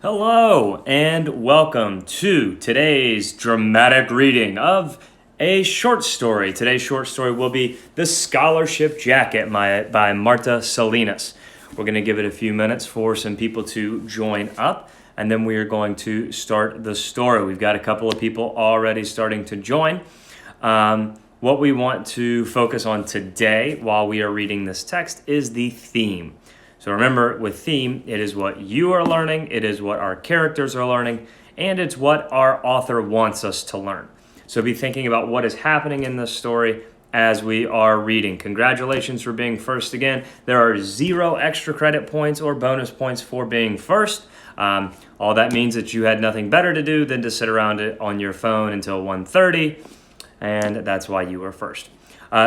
Hello and welcome to today's dramatic reading of a short story. Today's short story will be The Scholarship Jacket by Marta Salinas. We're going to give it a few minutes for some people to join up, and then we are going to start the story. We've got a couple of people already starting to join. What we want to focus on today while we are reading this text is the theme. So remember, with theme, it is what you are learning, it is what our characters are learning, and it's what our author wants us to learn. So be thinking about what is happening in this story as we are reading. Congratulations for being first again. There are 0 extra credit points or bonus points for being first. All that means that you had nothing better to do than to sit around it on your phone until 1:30, and that's why you were first.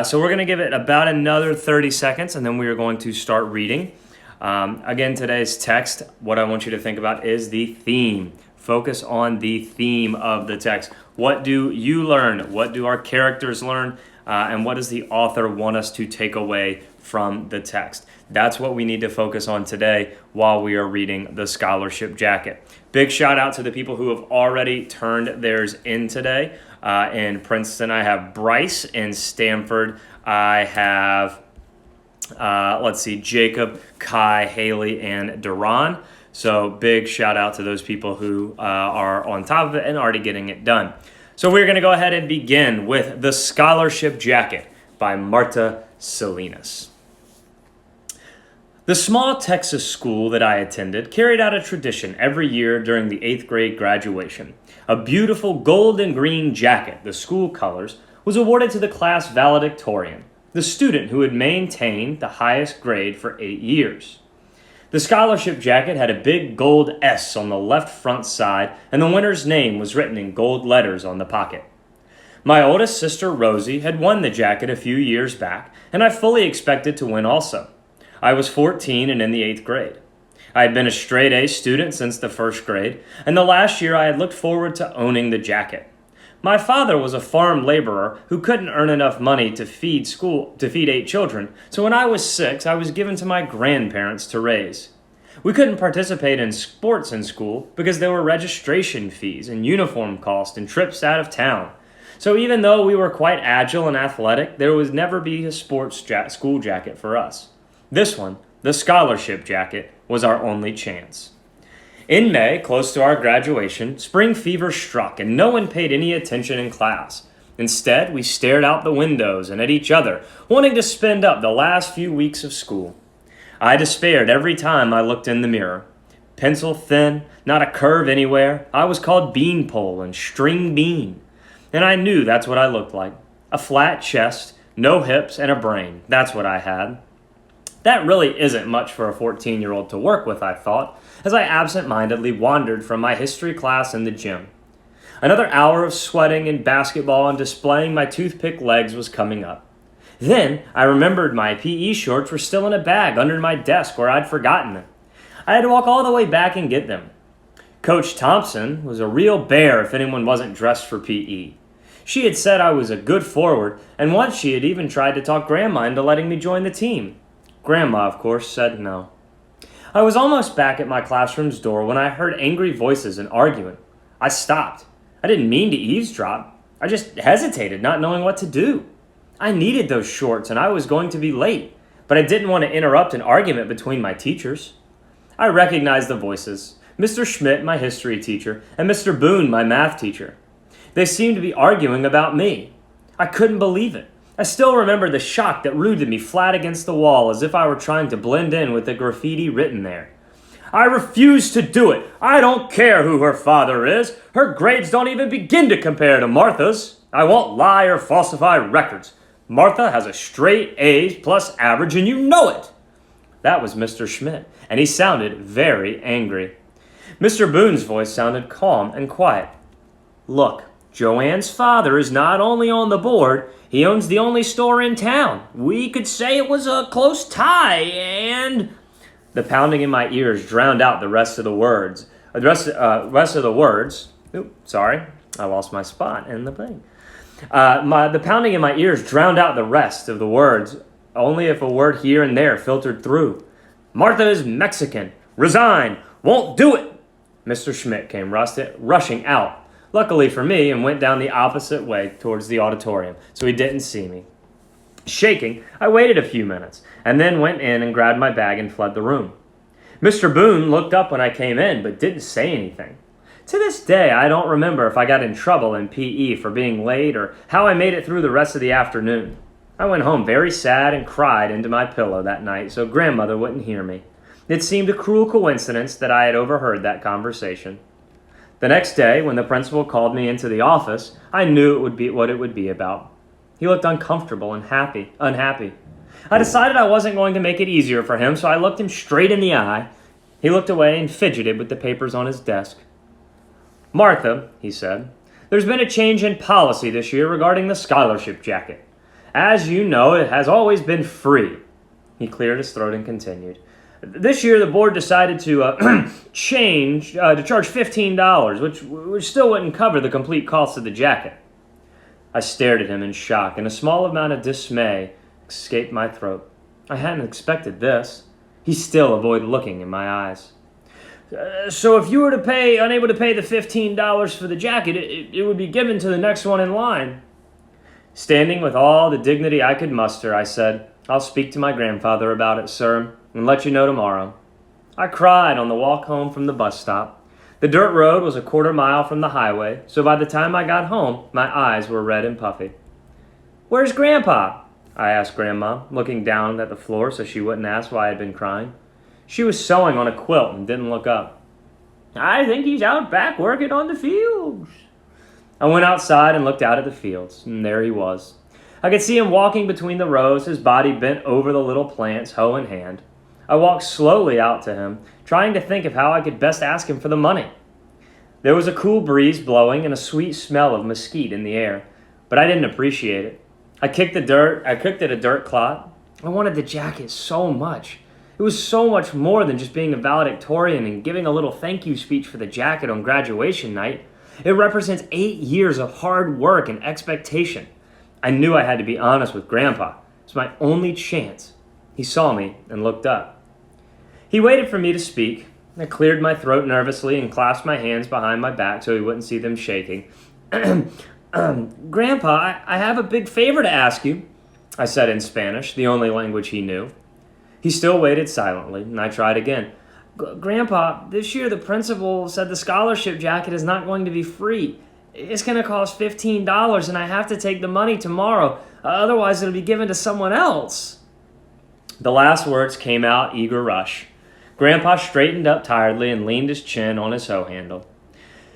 So we're going to give it about another 30 seconds, and then we are going to start reading. Again, today's text, what I want you to think about is the theme. Focus on the theme of the text. What do you learn? What do our characters learn? And what does the author want us to take away from the text? That's what we need to focus on today while we are reading The Scholarship Jacket. Big shout out to the people who have already turned theirs in today. In Princeton, I have Bryce. In Stanford, I have Jacob, Kai, Haley, and Duran. So big shout out to those people who are on top of it and already getting it done. So we're going to go ahead and begin with The Scholarship Jacket by Marta Salinas. The small Texas school that I attended carried out a tradition every year during the 8th grade graduation. A beautiful gold and green jacket, the school colors, was awarded to the class valedictorian, the student who had maintained the highest grade for 8 years. The scholarship jacket had a big gold S on the left front side, and the winner's name was written in gold letters on the pocket. My oldest sister, Rosie, had won the jacket a few years back, and I fully expected to win also. I was 14 and in the 8th grade. I had been a straight A student since the 1st grade, and the last year I had looked forward to owning the jacket. My father was a farm laborer who couldn't earn enough money to feed 8 children, so when I was 6, I was given to my grandparents to raise. We couldn't participate in sports in school because there were registration fees and uniform costs and trips out of town. So even though we were quite agile and athletic, there would never be a school jacket for us. This one, the scholarship jacket, was our only chance. In May, close to our graduation, spring fever struck and no one paid any attention in class. Instead, we stared out the windows and at each other, wanting to spend up the last few weeks of school. I despaired every time I looked in the mirror. Pencil thin, not a curve anywhere, I was called beanpole and string bean. And I knew that's what I looked like. A flat chest, no hips, and a brain. That's what I had. That really isn't much for a 14-year-old to work with, I thought, as I absent-mindedly wandered from my history class in the gym. Another hour of sweating and basketball and displaying my toothpick legs was coming up. Then I remembered my PE shorts were still in a bag under my desk where I'd forgotten them. I had to walk all the way back and get them. Coach Thompson was a real bear if anyone wasn't dressed for PE. She had said I was a good forward, and once she had even tried to talk Grandma into letting me join the team. Grandma, of course, said no. I was almost back at my classroom's door when I heard angry voices and arguing. I stopped. I didn't mean to eavesdrop. I just hesitated, not knowing what to do. I needed those shorts and I was going to be late, but I didn't want to interrupt an argument between my teachers. I recognized the voices, Mr. Schmidt, my history teacher, and Mr. Boone, my math teacher. They seemed to be arguing about me. I couldn't believe it. I still remember the shock that rooted me flat against the wall as if I were trying to blend in with the graffiti written there. I refuse to do it. I don't care who her father is. Her grades don't even begin to compare to Martha's. I won't lie or falsify records. Martha has a straight A plus average and you know it. That was Mr. Schmidt, and he sounded very angry. Mr. Boone's voice sounded calm and quiet. Look, Joanne's father is not only on the board, he owns the only store in town. We could say it was a close tie, and... The pounding in my ears drowned out the rest of the words. Sorry, I lost my spot in the thing. The pounding in my ears drowned out the rest of the words, only if a word here and there filtered through. Martha is Mexican. Resign. Won't do it. Mr. Schmidt came rushing out, luckily for me, and went down the opposite way towards the auditorium, so he didn't see me. Shaking, I waited a few minutes, and then went in and grabbed my bag and fled the room. Mr. Boone looked up when I came in, but didn't say anything. To this day, I don't remember if I got in trouble in PE for being late or how I made it through the rest of the afternoon. I went home very sad and cried into my pillow that night so grandmother wouldn't hear me. It seemed a cruel coincidence that I had overheard that conversation. The next day, when the principal called me into the office, I knew it would be what it would be about. He looked uncomfortable and unhappy. I decided I wasn't going to make it easier for him, so I looked him straight in the eye. He looked away and fidgeted with the papers on his desk. "Martha," he said, "there's been a change in policy this year regarding the scholarship jacket. As you know, it has always been free." He cleared his throat and continued. "This year, the board decided to charge $15, which still wouldn't cover the complete cost of the jacket." I stared at him in shock, and a small amount of dismay escaped my throat. I hadn't expected this. He still avoided looking in my eyes. "So if you were unable to pay the $15 for the jacket, it would be given to the next one in line." Standing with all the dignity I could muster, I said, "I'll speak to my grandfather about it, sir, and let you know tomorrow." I cried on the walk home from the bus stop. The dirt road was a quarter mile from the highway, so by the time I got home, my eyes were red and puffy. "Where's Grandpa?" I asked Grandma, looking down at the floor so she wouldn't ask why I had been crying. She was sewing on a quilt and didn't look up. "I think he's out back working on the fields." I went outside and looked out at the fields, and there he was. I could see him walking between the rows, his body bent over the little plants, hoe in hand. I walked slowly out to him, trying to think of how I could best ask him for the money. There was a cool breeze blowing and a sweet smell of mesquite in the air, but I didn't appreciate it. I kicked at a dirt clod. I wanted the jacket so much. It was so much more than just being a valedictorian and giving a little thank you speech for the jacket on graduation night. It represents 8 years of hard work and expectation. I knew I had to be honest with Grandpa. It was my only chance. He saw me and looked up. He waited for me to speak. I cleared my throat nervously and clasped my hands behind my back so he wouldn't see them shaking. "Grandpa, I have a big favor to ask you," I said in Spanish, the only language he knew. He still waited silently, and I tried again. "Grandpa, this year the principal said the scholarship jacket is not going to be free. It's going to cost $15, and I have to take the money tomorrow. Otherwise, it'll be given to someone else." The last words came out eager rush. Grandpa straightened up tiredly and leaned his chin on his hoe handle.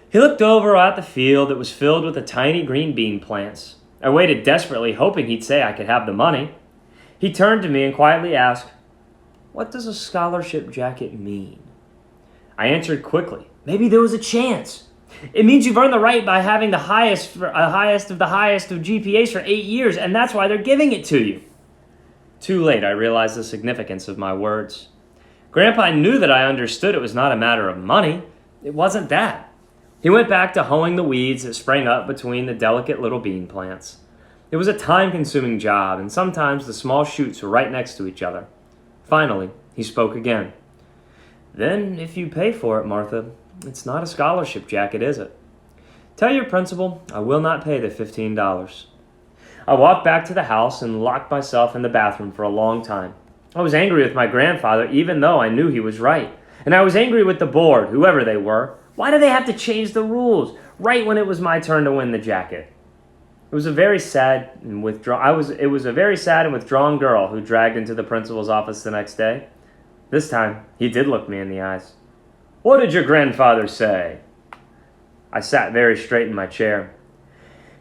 He looked over at the field that was filled with the tiny green bean plants. I waited desperately, hoping he'd say I could have the money. He turned to me and quietly asked, "What does a scholarship jacket mean?" I answered quickly, "Maybe there was a chance. It means you've earned the right by having the highest of GPAs for 8 years, and that's why they're giving it to you." Too late, I realized the significance of my words. Grandpa knew that I understood it was not a matter of money. It wasn't that. He went back to hoeing the weeds that sprang up between the delicate little bean plants. It was a time-consuming job, and sometimes the small shoots were right next to each other. Finally, he spoke again. "Then, if you pay for it, Martha, it's not a scholarship jacket, is it? Tell your principal I will not pay the $15. I walked back to the house and locked myself in the bathroom for a long time. I was angry with my grandfather, even though I knew he was right. And I was angry with the board, whoever they were. Why did they have to change the rules right when it was my turn to win the jacket? It was a very sad and withdrawn girl who dragged into the principal's office the next day. This time, he did look me in the eyes. "What did your grandfather say?" I sat very straight in my chair.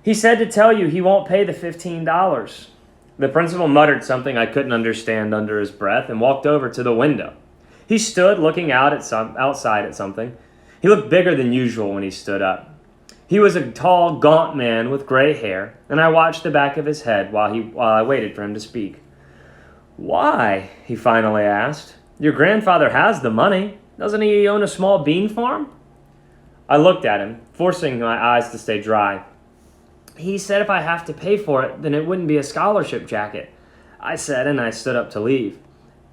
"He said to tell you he won't pay the $15. The principal muttered something I couldn't understand under his breath and walked over to the window. He stood looking outside at something. He looked bigger than usual when he stood up. He was a tall, gaunt man with gray hair, and I watched the back of his head while I waited for him to speak. "Why?" he finally asked. "Your grandfather has the money. Doesn't he own a small bean farm?" I looked at him, forcing my eyes to stay dry. "He said if I have to pay for it, then it wouldn't be a scholarship jacket," I said, and I stood up to leave.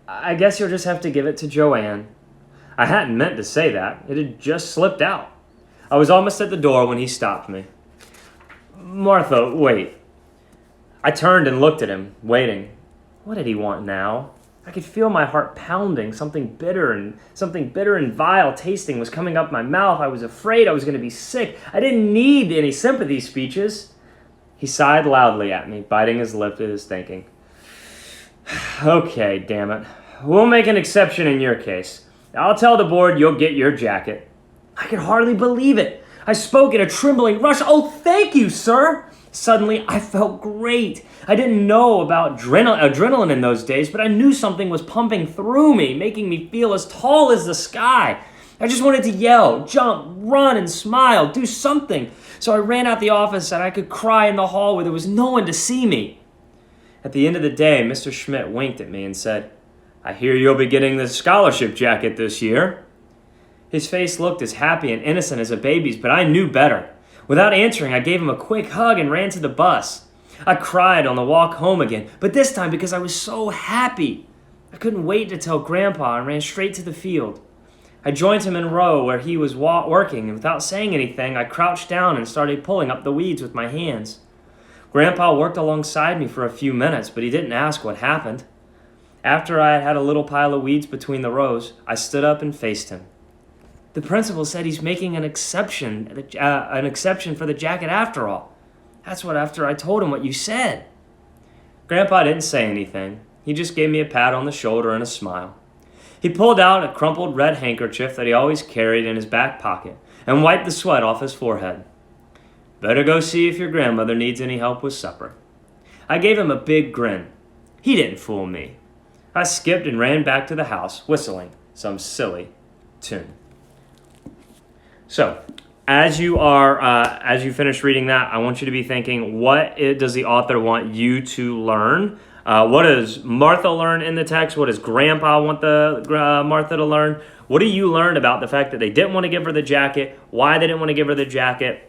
"I guess you'll just have to give it to Joanne." I hadn't meant to say that. It had just slipped out. I was almost at the door when he stopped me. Martha, wait. I turned and looked at him, waiting. What did he want now? I could feel my heart pounding. Something bitter and vile tasting was coming up my mouth. I was afraid I was going to be sick. I didn't need any sympathy speeches. He sighed loudly at me, biting his lip at his thinking. Okay, damn it. We'll make an exception in your case. I'll tell the board you'll get your jacket. I could hardly believe it. I spoke in a trembling rush. Oh, thank you, sir. Suddenly, I felt great. I didn't know about adrenaline in those days, but I knew something was pumping through me, making me feel as tall as the sky. I just wanted to yell, jump, run, and smile, do something. So I ran out the office and I could cry in the hall where there was no one to see me. At the end of the day, Mr. Schmidt winked at me and said, I hear you'll be getting the scholarship jacket this year. His face looked as happy and innocent as a baby's, but I knew better. Without answering, I gave him a quick hug and ran to the bus. I cried on the walk home again, but this time because I was so happy. I couldn't wait to tell Grandpa and ran straight to the field. I joined him in row where he was working, and without saying anything, I crouched down and started pulling up the weeds with my hands. Grandpa worked alongside me for a few minutes, but he didn't ask what happened. After I had had a little pile of weeds between the rows, I stood up and faced him. The principal said he's making an exception for the jacket after all. That's what after I told him what you said. Grandpa didn't say anything. He just gave me a pat on the shoulder and a smile. He pulled out a crumpled red handkerchief that he always carried in his back pocket and wiped the sweat off his forehead. Better go see if your grandmother needs any help with supper. I gave him a big grin. He didn't fool me. I skipped and ran back to the house, whistling some silly tune. So, as you finish reading that, I want you to be thinking, does the author want you to learn? What does Martha learn in the text? What does Grandpa want Martha to learn? What do you learn about the fact that they didn't want to give her the jacket? Why they didn't want to give her the jacket?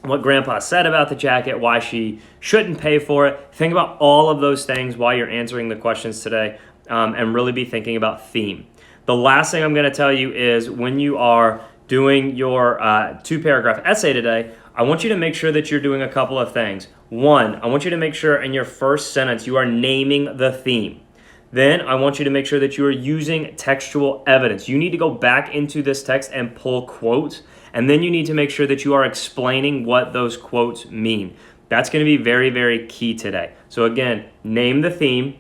What Grandpa said about the jacket? Why she shouldn't pay for it? Think about all of those things while you're answering the questions today, and really be thinking about theme. The last thing I'm going to tell you is when you are doing your 2-paragraph essay today, I want you to make sure that you're doing a couple of things. One, I want you to make sure in your first sentence you are naming the theme. Then I want you to make sure that you are using textual evidence. You need to go back into this text and pull quotes, and then you need to make sure that you are explaining what those quotes mean. That's going to be very, very key today. So again, name the theme,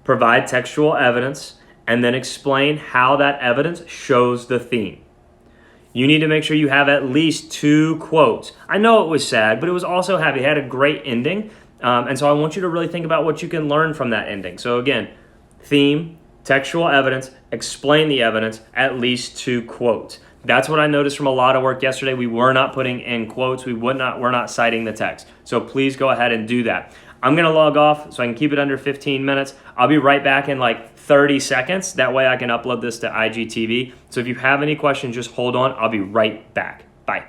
provide textual evidence, and then explain how that evidence shows the theme. You need to make sure you have at least 2 quotes. I know it was sad, but it was also happy. It had a great ending. And so I want you to really think about what you can learn from that ending. So again, theme, textual evidence, explain the evidence, at least 2 quotes. That's what I noticed from a lot of work yesterday. We were not putting in quotes. We're not citing the text. So please go ahead and do that. I'm going to log off so I can keep it under 15 minutes. I'll be right back in like 30 seconds. That way I can upload this to IGTV. So if you have any questions, just hold on. I'll be right back. Bye.